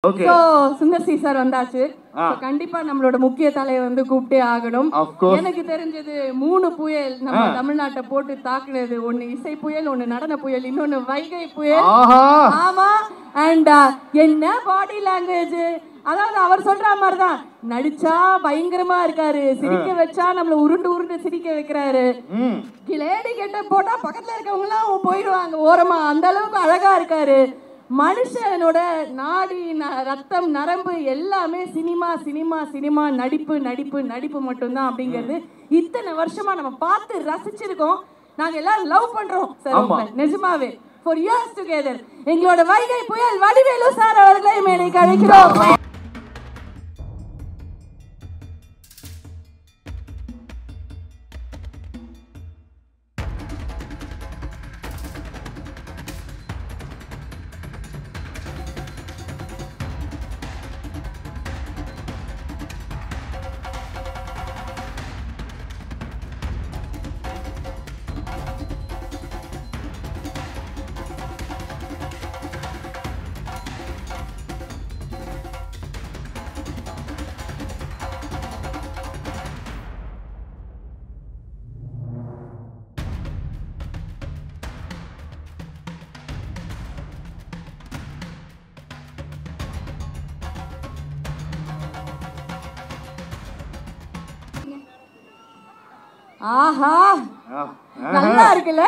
Okay. So Sundar C sir வந்தாச்சு. கண்டிப்பா நம்மளோட முக்கிய தலையை வந்து கூப்பிட்டே ஆகணும். எனக்கு தெரிஞ்சது 3 புயல் நம்ம தமிழ்நாட்டை போட்டு தாக்குனது. ஒன்னு இசை புயல், ஒன்னு நடன புயல், இன்னொன்னு வைகை புயல். ஆமா. அண்ட் என்ன பாடி லாங்குவேஜ், அதாவது அவர் சொல்ற மாதிரி தான் நடிச்சா பயங்கரமா இருக்காரு, சிரிக்க வச்சா நம்மள உருண்டு உருண்டு சிரிக்க வைக்கிறாரு. கிளேடி கெட்ட போட்டா பக்கத்துல இருக்கவங்க எல்லாம் போயிடுவாங்க ஓரமா, அந்த அளவுக்கு அழகா இருக்காரு. மனுஷனோட நாடி ரத்தம் நரம்பு எல்லாமே சினிமா சினிமா சினிமா, நடிப்பு நடிப்பு நடிப்பு மட்டும்தான் அப்படிங்கிறது இத்தனை வருஷமா நம்ம பார்த்து ரசிச்சிருக்கோம். நாங்க எல்லாரும் லவ் பண்றோம் சார், நிஜமாவே for years together. எங்களோட வைகை புயல் வடிவேலு சார் அவர்களை மேடைக்கு அழைக்கிறோம். ஆஹா, நல்லா இருக்குல்ல.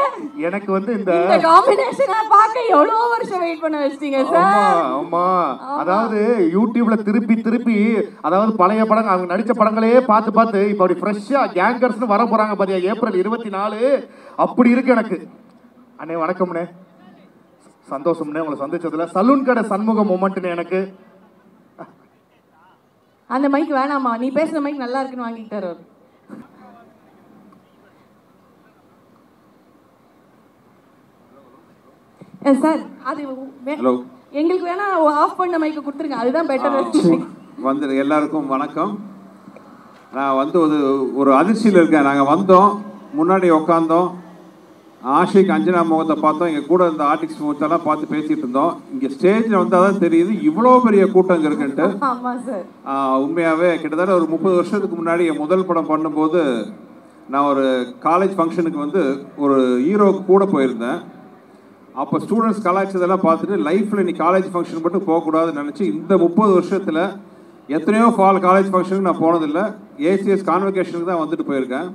எனக்கு வந்து இந்த காம்பினேஷனை பார்க்க எவ்வளவு வருஷம் வெயிட் பண்ண வச்சிட்டீங்க சார். ஆமா, அதாவது யூடியூப்ல திருப்பி திருப்பி, அதாவது பழைய படங்கள் அவங்க நடிச்ச படங்களே பார்த்து பார்த்து இப்ப அப்படி ஃப்ரெஷ்ஷா கேங்கர்ஸ்னு வர போறாங்க பாத்தியா, ஏப்ரல் 24. அப்படி இருக்கு எனக்கு. அண்ணே வணக்கம்ண்ணே, சந்தோஷம்ண்ணே உங்களை சந்திச்சதுல. சலூன் கடை சண்முக மொமெண்ட்னு எனக்கு. அந்த மைக் வேணாமா, நீ பேசுற மைக் நல்லா இருக்குன்னு வாங்கிட்டாரு சார். அது எங்களுக்கு வேணா ஆஃப் பண்ண மைக்க கொடுத்துருங்க, அதுதான் பெட்டர். வந்து எல்லாருக்கும் வணக்கம். நான் வந்து ஒரு அதிர்ச்சியில் இருக்கேன். நாங்கள் வந்தோம், முன்னாடி உட்காந்தோம், ஆஷிக் அஞ்சனா முகத்தை பார்த்தோம், எங்கள் கூட இந்த ஆர்டிஸ்ட் முகத்தெல்லாம் பார்த்து பேசிகிட்டு இருந்தோம். இங்கே ஸ்டேஜில் வந்தால் தான் தெரியுது இவ்வளோ பெரிய கூட்டம் இங்கே இருக்குன்ட்டு. உண்மையாகவே கிட்டத்தட்ட ஒரு 30 வருஷத்துக்கு முன்னாடி என் முதல் படம் பண்ணும்போது நான் ஒரு காலேஜ் ஃபங்க்ஷனுக்கு வந்து ஒரு ஹீரோவுக்கு கூட போயிருந்தேன். அப்போ ஸ்டூடெண்ட்ஸ் கலாய்ச்சதெல்லாம் பார்த்துட்டு லைஃப்பில் நீ காலேஜ் ஃபங்க்ஷன் மட்டும் போகக்கூடாதுன்னு நினச்சி இந்த 30 வருஷத்தில் எத்தனையோ காலேஜ் ஃபங்க்ஷனுக்கு நான் போனதில்லை. ஏசிஎஸ் கான்வெகேஷனுக்கு தான் வந்துட்டு போயிருக்கேன்.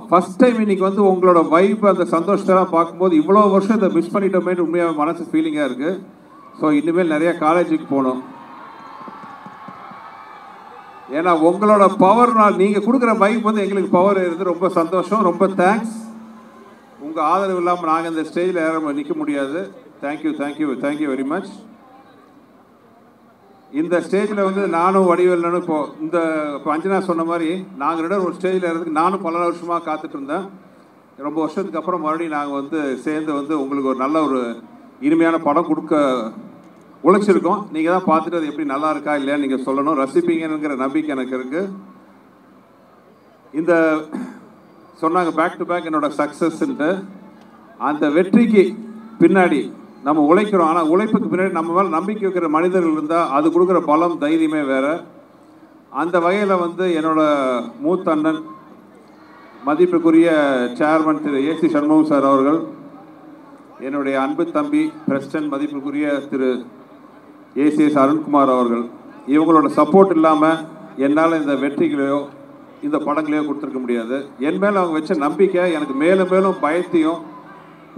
ஃபஸ்ட் டைம் இன்றைக்கி வந்து உங்களோட வைப், அந்த சந்தோஷத்தெல்லாம் பார்க்கும்போது இவ்வளோ வருஷம் இதை மிஸ் பண்ணிட்டோமே உண்மையாக மனசு ஃபீலிங்காக இருக்குது. ஸோ இனிமேல் நிறையா காலேஜுக்கு போகணும். ஏன்னா உங்களோட பவர், நீங்கள் கொடுக்குற வைப் வந்து எங்களுக்கு பவர் இருக்குது. ரொம்ப சந்தோஷம், ரொம்ப தேங்க்ஸ். உங்கள் ஆதரவு இல்லாமல் நாங்கள் இந்த ஸ்டேஜில் யாரும் நிற்க முடியாது. Thank you thank you thank you very much. இந்த ஸ்டேஜில் வந்து நானும் வடிவேலனும் இப்போ அஞ்சனா சொன்ன மாதிரி நாங்கள் 2 ஒரு ஸ்டேஜில் இறதுக்கு நானும் பல வருஷமாக காத்துட்டு இருந்தேன். ரொம்ப வருஷத்துக்கு அப்புறம் மறுபடியும் நாங்கள் வந்து சேர்ந்து வந்து உங்களுக்கு ஒரு நல்ல ஒரு இனிமையான படம் கொடுக்க உழைச்சிருக்கோம். நீங்கள் தான் பார்த்துட்டு அது எப்படி நல்லா இருக்கா இல்லையான்னு நீங்கள் சொல்லணும், ரசிப்பீங்கிற நம்பிக்கை எனக்கு இருக்குது. இந்த சொன்னாங்க பேக் டு பேக் என்னோட சக்ஸஸ்ன்ட்டு. அந்த வெற்றிக்கு பின்னாடி நம்ம உழைக்கிறோம், ஆனால் உழைப்புக்கு பின்னாடி நம்ம மேலே நம்பிக்கை வைக்கிற மனிதர்கள் இருந்தால் அது கொடுக்குற பலம் தைரியமே வேறு. அந்த வகையில் வந்து என்னோட மூத்த அண்ணன் மதிப்புக்குரிய சேர்மன் திரு ஏசி சண்முகம் சார் அவர்கள், என்னுடைய அன்பு தம்பி பிரசிடன்ட் மதிப்புக்குரிய திரு ஏசிஎஸ் அருண்குமார் அவர்கள், இவங்களோட சப்போர்ட் இல்லாமல் என்னால் இந்த வெற்றிகளையோ இந்த படங்களையோ கொடுத்துருக்க முடியாது. என் மேலே அவங்க வச்ச நம்பிக்கை எனக்கு மேலும் மேலும் பயத்தையும்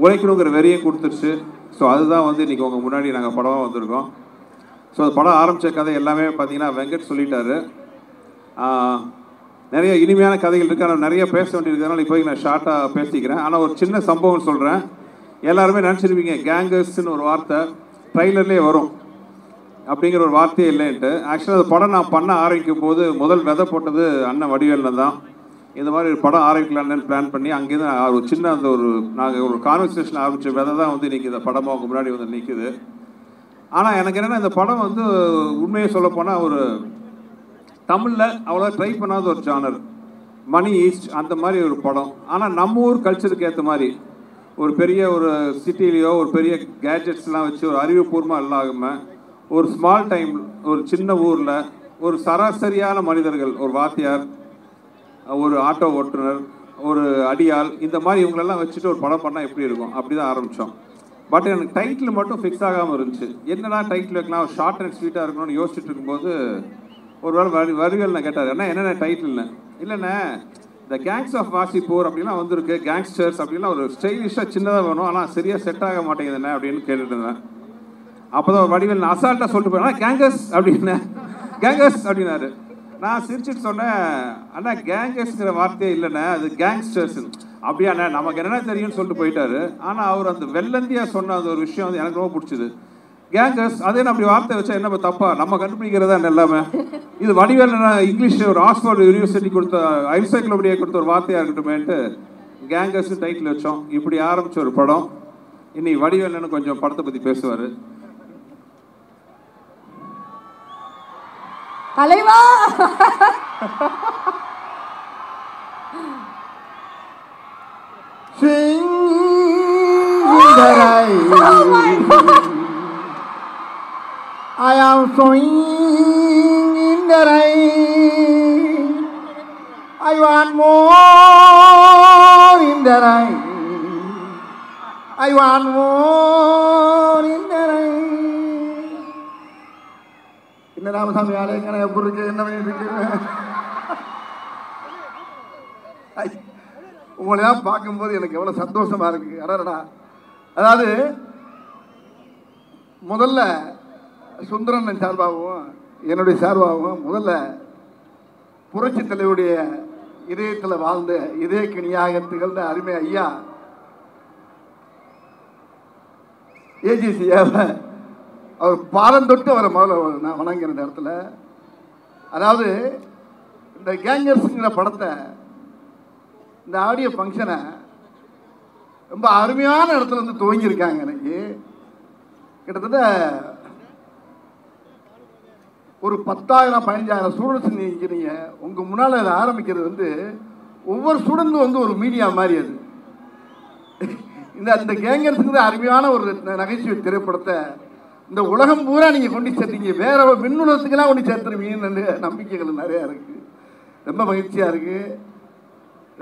உழைக்கணுங்கிற வெறியும் கொடுத்துருச்சு. ஸோ அதுதான் வந்து இன்றைக்கி உங்கள் முன்னாடி நாங்கள் படமாக வந்திருக்கோம். ஸோ அது படம் ஆரம்பித்த கதை எல்லாமே பார்த்தீங்கன்னா வெங்கட் சொல்லிட்டாரு. நிறைய இனிமையான கதைகள் இருக்குது, ஆனால் நிறைய பேச வேண்டியிருக்கிறதுனால இப்போதைக்கு நான் ஷார்ட்டாக பேசிக்கிறேன். ஆனால் ஒரு சின்ன சம்பவம் சொல்கிறேன். எல்லாருமே நினச்சிருப்பீங்க கேங்கர்ஸ்ன்னு ஒரு வார்த்தை ட்ரைலர்லேயே வரும் அப்படிங்கிற ஒரு வார்த்தையே இல்லைன்ட்டு. ஆக்சுவலாக அந்த படம் நான் பண்ண ஆரம்பிக்கும் போது முதல் விதை போட்டது அண்ணன் வடிவேலில் தான். இந்த மாதிரி ஒரு படம் ஆரம்பிக்கலான்னு பிளான் பண்ணி அங்கேருந்து ஒரு சின்ன அந்த நாங்கள் ஒரு கான்வர்சேஷன் ஆரம்பித்த விதை தான் வந்து இன்றைக்கி இந்த படமாக அவங்க முன்னாடி வந்து நிற்குது. ஆனால் எனக்கு என்னென்னா இந்த படம் வந்து உண்மையை சொல்லப்போனால் ஒரு தமிழில் அவ்வளோ ட்ரை பண்ணாத ஒரு ஜானர், மணி ஈஸ்ட் அந்த மாதிரி ஒரு படம். ஆனால் நம்ம ஊர் கல்ச்சருக்கு ஏற்ற மாதிரி ஒரு பெரிய ஒரு சிட்டிலேயோ ஒரு பெரிய கேஜெட்ஸ்லாம் வச்சு ஒரு அறிவுபூர்வமாக இல்லாமல் ஒரு ஸ்மால் டைம், ஒரு சின்ன ஊரில் ஒரு சராசரியான மனிதர்கள், ஒரு வாத்தியார், ஒரு ஆட்டோ ஓட்டுநர், ஒரு அடியாள், இந்த மாதிரி இவங்களெல்லாம் வச்சுட்டு ஒரு படம் பண்ணால் எப்படி இருக்கும், அப்படி தான் ஆரம்பித்தோம். பட் எனக்கு டைட்டில் மட்டும் ஃபிக்ஸ் ஆகாமல் இருந்துச்சு. என்னடா டைட்டில் வைக்கலாம், ஷார்ட் அண்ட் ஸ்வீட்டாக இருக்கணும்னு யோசிச்சுட்டு இருக்கும்போது ஒரு வேளை வடிவேல் நான் கேட்டார், என்னென்ன டைட்டில்னு. இல்லைண்ணே, இந்த கேங்ஸ் ஆஃப் வாசிப்போர் அப்படிலாம் வந்திருக்கு, கேங்ஸ்டர்ஸ் அப்படிலாம் ஒரு ஸ்டைலிஷாக சின்னதாக வேணும், ஆனால் சரியாக செட் ஆக மாட்டேங்குதுண்ணே அப்படின்னு கேட்டுட்டு இருந்தேன். அப்போ தான் வடிவேல் நான் அசால்ட்டாக சொல்லிட்டு போயிடா, கேங்கஸ் அப்படின்னு, கேங்கஸ் அப்படின்னாரு. நான் சிரிச்சுட்டு சொன்னேன், அண்ணா கேங்கஸ்ங்கிற வார்த்தையே இல்லைண்ணே, அது கேங்ஸ்டர்ஸ். அப்படியாண்ணே, நமக்கு என்னென்ன தெரியும்னு சொல்லிட்டு போயிட்டாரு. ஆனால் அவர் அந்த வெள்ளந்தியாக சொன்ன அந்த ஒரு விஷயம் வந்து எனக்கு ரொம்ப பிடிச்சிது. கேங்கஸ், அதே அப்படி வார்த்தை வச்சா என்ன தப்பா, நம்ம கண்டுபிடிக்கிறதா எல்லாமே. இது வடிவேல் இங்கிலீஷ் ஒரு ஆக்ஸ்போர்ட் யூனிவர்சிட்டி கொடுத்த என்சைக்ளோபீடியா கொடுத்த ஒரு வார்த்தையாக இருக்கட்டுமேன்ட்டு கேங்கஸ் டைட்டில் வச்சோம். இப்படி ஆரம்பிச்ச ஒரு படம். இன்னைக்கு வடிவேல் கொஞ்சம் படத்தை பற்றி பேசுவார். தலைவா, I am swinging in the rain. I want more in the rain. I want more in the rain. இந்த ராமசாமி ஆலயங்கன எப்படி இருக்கு, என்ன பண்ணிட்டு இருக்கு? உங்களெல்லாம் பார்க்கும்போது எனக்கு எவ்வளோ சந்தோஷமா இருக்கு. அடடா, அதாவது முதல்ல சுந்தரன் சார்பாகவும் என்னுடைய சார்பாகவும் முதல்ல புரட்சி தலைவருடைய இதயத்தில் வாழ்ந்த இதய கிணியாக திகழ்ந்த அருமை ஐயா ஏஜிசியாவை அவர் பாலம் தொட்டு அவரை முதல்ல நான் வணங்குற இந்த இடத்துல. அதாவது இந்த கேங்கர்ஸுங்கிற படத்தை, இந்த ஆடியோ ஃபங்க்ஷனை ரொம்ப அருமையான இடத்துல வந்து துவங்கியிருக்காங்க. எனக்கு கிட்டத்தட்ட ஒரு 10,000 15,000 ஸ்டூடெண்ட்ஸ் நிற்கிறீங்க. உங்கள் முன்னால் அதை ஆரம்பிக்கிறது வந்து ஒவ்வொரு ஸ்டூடெண்ட்டும் வந்து ஒரு மீடியா மாதிரி. அது இந்த கேங்கர்ஸுங்கிற அருமையான ஒரு நகைச்சுவை திரைப்படத்தை இந்த உலகம் பூரா நீங்கள் கொண்டு சேர்த்தீங்க. வேற மின்னுலகத்துக்கெல்லாம் கொண்டு சேர்த்துருவீங்கன்னு நம்பிக்கைகள் நிறையா இருக்குது. ரொம்ப மகிழ்ச்சியாக இருக்குது.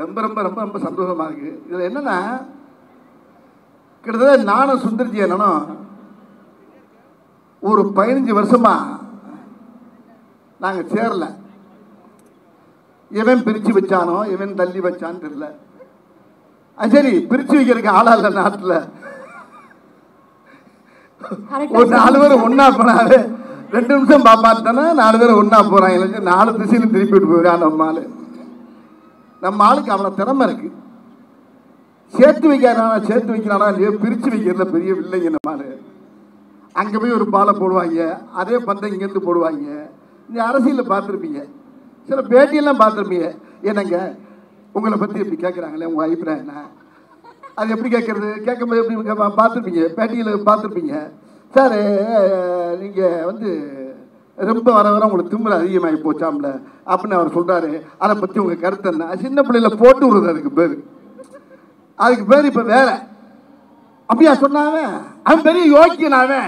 ரொம்ப ரொம்ப ரொம்ப ரொம்ப சந்தோஷமாக இருக்குது. இதில் என்னென்னா, கிட்டத்தட்ட நானும் சுந்தர்ஜி என்னன்னா ஒரு 15 வருஷமாக நாங்கள் சேரல. இவன் பிரித்து வச்சானோ இவன் தள்ளி வச்சான்னு தெரியல. அது சரி, பிரித்து வைக்கிறதுக்கு ஆளா இல்லை நாட்டில். ஒரு 4 பேர் ஒன்றா போனாரு, 2 நிமிஷம் பார்த்தானே 4 பேர் ஒன்றா போகிறாங்க. 4 திசையிலும் திருப்பி விட்டு போயிடான் நம்ம ஆள். நம்ம ஆளுக்கு அவ்வளோ திறமை இருக்கு. சேர்த்து வைக்கிறானா சேர்த்து வைக்கிறானா இல்லையோ, பிரித்து வைக்கிறதுல பெரிய இல்லைங்க நம்ம ஆள். அங்கே போய் ஒரு பாலை போடுவாங்க, அதே பந்தை இங்கேருந்து போடுவாங்க. இந்த அரசியலில் பார்த்துருப்பீங்க, சில பேட்டியெல்லாம் பார்த்துருப்பீங்க. என்னங்க உங்களை பற்றி எப்படி கேட்குறாங்களே, உங்கள் அபிப்பிராயம் என்ன? அது எப்படி கேட்குறது, கேட்கும்போது எப்படி பார்த்துருப்பீங்க, பேட்டியில் பார்த்துருப்பீங்க. சார் நீங்கள் வந்து ரொம்ப வர வர உங்களுக்கு திமிரு அதிகமாகி போச்சாம்ல அப்படின்னு அவர் சொல்கிறாரு. அதை பற்றி உங்கள் கருத்து என்ன? சின்ன பிள்ளையில போட்டு விடுறது அதுக்கு பேர் இப்போ வேற. அப்படியா சொன்னாங்க? அவன் பெரிய யோக்கியனாவே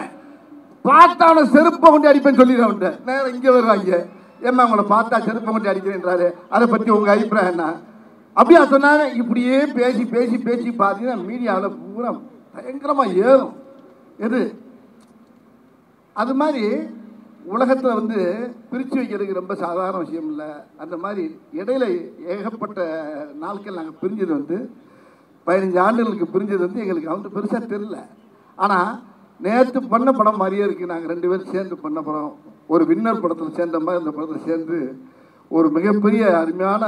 பார்த்தான செருப்பை கொண்டு அடிப்பேன்னு சொல்லிடுறவன்ட்டு நேரம் இங்கே வருவாங்க. ஏம்மா உங்களை பார்த்தா செருப்பை கொண்டு அடிக்கிறேன்றாரு, அதை பற்றி உங்கள் அபிப்பிராயம் என்ன? அப்படியா சொன்னாங்க? இப்படியே பேசி பேசி பேசி பார்த்தீங்கன்னா மீடியாவில் பூரா பயங்கரமாக ஏறும். எது அது மாதிரி உலகத்தில் வந்து பிரித்து வைக்கிறதுக்கு ரொம்ப சாதாரண விஷயம் இல்லை. அந்த மாதிரி இடையில ஏகப்பட்ட நாட்கள் நாங்கள் பிரிஞ்சது வந்து 15 ஆண்டுகளுக்கு பிரிஞ்சது வந்து எங்களுக்கு வந்து பெருசாக தெரியல. ஆனால் நேற்று பண்ண படம் மாதிரியே இருக்குது. நாங்கள் 2 பேரும் சேர்ந்து பண்ண படம், ஒரு வின்னர் படத்தில் சேர்ந்த மாதிரி இந்த படத்தில் சேர்ந்து ஒரு மிகப்பெரிய அருமையான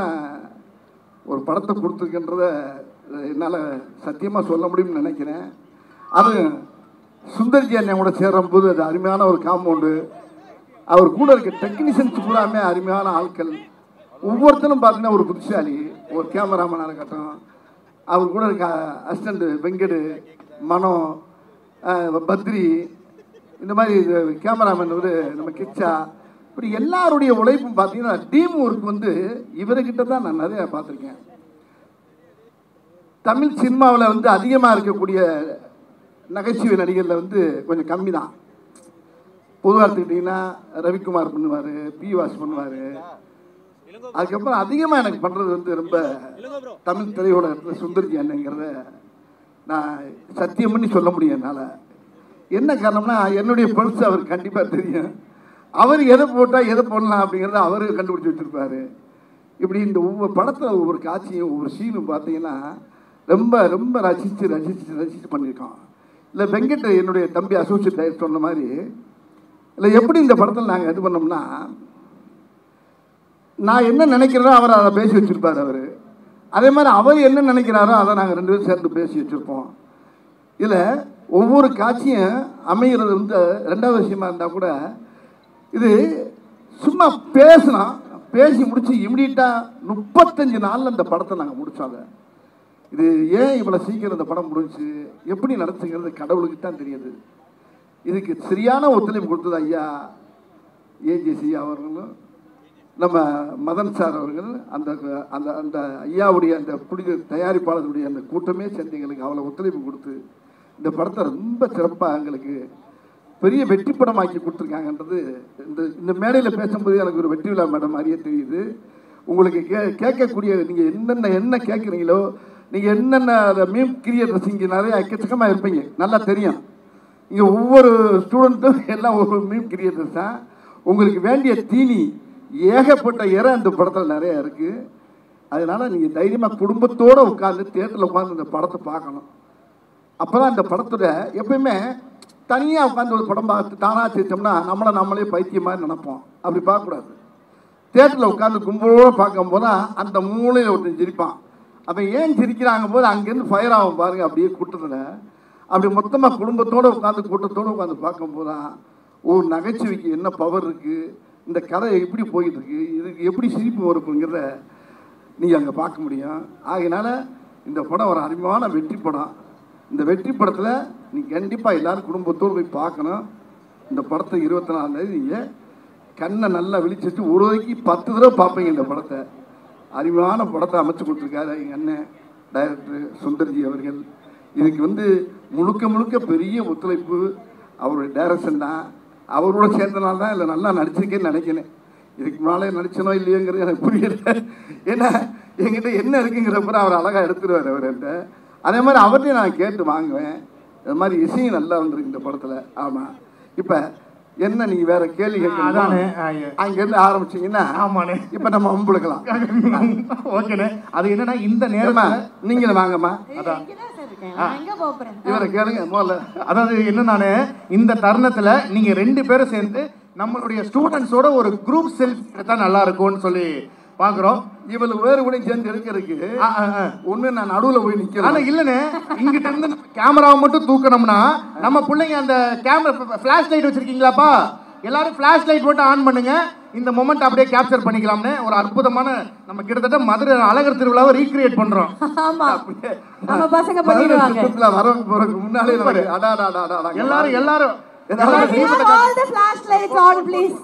ஒரு படத்தை கொடுத்துருக்கின்றத என்னால் சத்தியமாக சொல்ல முடியும்னு நினைக்கிறேன். அது சுந்தர்ஜி அண்ணன் கூட சேரும்போது அது அருமையான ஒரு காம்பவுண்டு. அவர் கூட இருக்க டெக்னீஷியன்ஸ் பூராமே அருமையான ஆட்கள். ஒவ்வொருத்தரும் பார்த்தீங்கன்னா ஒரு புத்திசாலி. ஒரு கேமராமேனாக இருக்கட்டும், அவர் கூட இருக்க அசிஸ்டண்ட் வெங்கடு, மனோ, பத்ரி, இந்த மாதிரி கேமராமேன் ஒரு நம்ம கிச்சா, இப்படி எல்லாருடைய உழைப்பும் பார்த்தீங்கன்னா டீம் ஒர்க் வந்து இவர்கிட்ட தான் நான் நிறைய பார்த்துருக்கேன். தமிழ் சினிமாவில் வந்து அதிகமாக இருக்கக்கூடிய நகைச்சுவை நடிகரில் வந்து கொஞ்சம் கம்மி தான். பொதுவாக எடுத்துக்கிட்டிங்கன்னா ரவிக்குமார் பண்ணுவார், பி வாஸ் பண்ணுவார். அதுக்கப்புறம் அதிகமாக எனக்கு பண்ணுறது வந்து ரொம்ப தமிழ் திரையுலகத்தில் சுந்தர்ஜி அண்ணங்கிறத நான் சத்தியம் பண்ணி சொல்ல முடியும் என்னால். என்ன காரணம்னா என்னுடைய பல்ஸ் அவர் கண்டிப்பாக தெரியும். அவர் எதை போட்டால் எதை போடலாம் அப்படிங்கிறத அவர் கண்டுபிடிச்சி வச்சுருப்பார். இப்படி இந்த ஒவ்வொரு படத்தில் ஒவ்வொரு காட்சியும் ஒவ்வொரு சீனும் பார்த்தீங்கன்னா ரொம்ப ரொம்ப ரசித்து பண்ணியிருக்கோம். இல்லை வெங்கட் என்னுடைய தம்பி அசோசியேட் டைரக்டர் சொன்ன மாதிரி இல்லை எப்படி இந்த படத்தில் நாங்கள் இது பண்ணோம்னா நான் என்ன நினைக்கிறேனோ அவர் அதை பேசி வச்சுருப்பார். அவர் அதே மாதிரி அவர் என்ன நினைக்கிறாரோ அதை நாங்கள் 2 பேரும் சேர்ந்து பேசி வச்சுருப்போம். இதில் ஒவ்வொரு காட்சியும் அமைகிறது வந்து 2வது விஷயமா இருந்தால் கூட இது சும்மா பேசி முடிச்சு இமிடியட்டாக 35 நாளில் இந்த படத்தை நாங்கள் முடித்தோம். இது ஏன் இவ்வளோ சீக்கிரம் இந்த படம் முடிச்சு எப்படி நடத்துங்கிறது கடவுளுக்கு தான் தெரியுது. இதுக்கு சரியான ஒத்துழைப்பு கொடுத்தது ஐயா ஏஜிசி அவர்களும் நம்ம மதன் சார் அவர்கள் அந்த அந்த அந்த ஐயாவுடைய அந்த தயாரிப்பாளருடைய அந்த கூட்டமே சேர்ந்து எங்களுக்கு அவ்வளோ ஒத்துழைப்பு கொடுத்து இந்த படத்தை ரொம்ப சிறப்பாக எங்களுக்கு பெரிய வெற்றி படமாக்கி கொடுத்துருக்காங்கன்றது இந்த மேடையில் பேசும்போது எனக்கு ஒரு வெற்றி விழா மேடம் மாதிரியே தெரியுது. உங்களுக்கு கேட்கக்கூடிய நீங்கள் என்ன கேட்குறீங்களோ, நீங்கள் என்னென்ன மீம் கிரியேட்டர்ஸ் இங்கே நிறைய எக்கச்சக்கமாக இருப்பீங்க, நல்லா தெரியும். இங்கே ஒவ்வொரு ஸ்டூடெண்ட்டும் எல்லாம் ஒரு மீம் கிரியேட்டர்ஸ் தான். உங்களுக்கு வேண்டிய தீனி ஏகப்பட்ட இந்த படத்தில் நிறையா இருக்குது. அதனால் நீங்கள் தைரியமாக குடும்பத்தோடு உட்காந்து தியேட்டரில் உட்காந்து இந்த படத்தை பார்க்கணும். அப்போ தான் இந்த படத்தோட எப்பயுமே தனியாக உட்காந்து ஒரு படம் பார்த்து தானாக சிரிச்சோம்னா நம்மளே பைத்தியம் மாதிரி நினைப்போம். அப்படி பார்க்கக்கூடாது. தியேட்டரில் உட்காந்து கும்பலோடு பார்க்கும்போது தான் அந்த மூளையில் ஒருத்தன் சிரிப்பான். அப்போ ஏன் சிரிக்கிறாங்க போது அங்கேருந்து ஃபயர் ஆகும் பாருங்கள். அப்படியே கூட்டத்தில் அப்படி மொத்தமாக குடும்பத்தோடு உட்காந்து கூட்டத்தோடு உட்காந்து பார்க்கும்போது தான் ஒரு நகைச்சுவைக்கு என்ன பவர் இருக்குது, இந்த கதை எப்படி போயிட்டு இருக்கு, இதுக்கு எப்படி சிரிப்பு வருப்புங்கிறத நீங்கள் அங்கே பார்க்க முடியும். ஆகையினால இந்த படம் ஒரு அருமையான வெற்றி படம். இந்த வெற்றி படத்தில் நீங்கள் கண்டிப்பாக எல்லோரும் குடும்பத்தோடு போய் பார்க்கணும். இந்த படத்தை 24ஆம் தேதி நீங்கள் கண்ணை நல்லா விழிச்சிட்டு ஒரு வரைக்கு 10 தடவை பார்ப்பீங்க. இந்த படத்தை அருமையான படத்தை அமைச்சு கொடுத்துருக்காரு எங்கள் அண்ணன் டைரக்டர் சுந்தர்ஜி அவர்கள். இதுக்கு வந்து முழுக்க பெரிய ஒத்துழைப்பு அவருடைய டைரக்ஷன் தான். அவரோட சேர்ந்தனால தான் இல்லை நல்லா நடிச்சிருக்கேன்னு நினைக்கிறேன். இதுக்கு முன்னாலே நடிச்சனோ இல்லையோங்கிறது எனக்கு புரியல. ஏன்னா என்கிட்ட என்ன இருக்குங்கிறப்ப அவர் அழகாக எடுத்துருவார் அவர்கிட்ட. அதே மாதிரி அவர்கிட்டையும் நான் கேட்டு வாங்குவேன். அது மாதிரி இசையும் நல்லா வந்துருக்கு இந்த படத்தில். ஆமாம். இப்போ என்ன நீங்கள் வேற கேள்வி கேட்கணும் அங்கேருந்து ஆரம்பிச்சிங்கன்னா ஆமாண்ணே இப்போ நம்ம அம்புழுக்கலாம். ஓகேண்ணே. அது என்னன்னா இந்த நேரமா நீங்களும் வாங்கம்மா. அதான் இவரை கேளுங்க முதல்ல. அதாவது என்னன்னானே இந்த தருணத்தில் நீங்கள் 2 பேரும் சேர்ந்து நம்மளுடைய ஸ்டூடெண்ட்ஸோட ஒரு குரூப் செல்ஃபி எடுத்தால் நல்லா இருக்கும்னு சொல்லி பார்க்குறோம். இவளுக்கு வேறு கூட சேர்ந்து எடுக்கிறதுக்கு ஒன்று நான் நடுவில் போய் நிற்கிறேன். ஆனால் இல்லைண்ணே, இங்கிட்ட இருந்து கேமராவை மட்டும் தூக்கணும்னா நம்ம பிள்ளைங்க அந்த கேமரா ஃப்ளாஷ் லைட் வச்சிருக்கீங்களாப்பா, எல்லாரும் ஃப்ளாஷ் லைட் மட்டும் ஆன் பண்ணுங்க. இந்த மொமெண்ட் அப்படியே கேப்சர் பண்ணிக்கலாம்னு ஒரு அற்புதமான நம்ம கிட்டத்தட்ட மதுரை அழகர் திருவிழாவை ரீக்ரியேட் பண்றோம். ஆமா, நம்ம பசங்க பண்ணிடுவாங்க. வரவங்க போறதுக்கு முன்னாலே எல்லாரும் all the flashlights on please.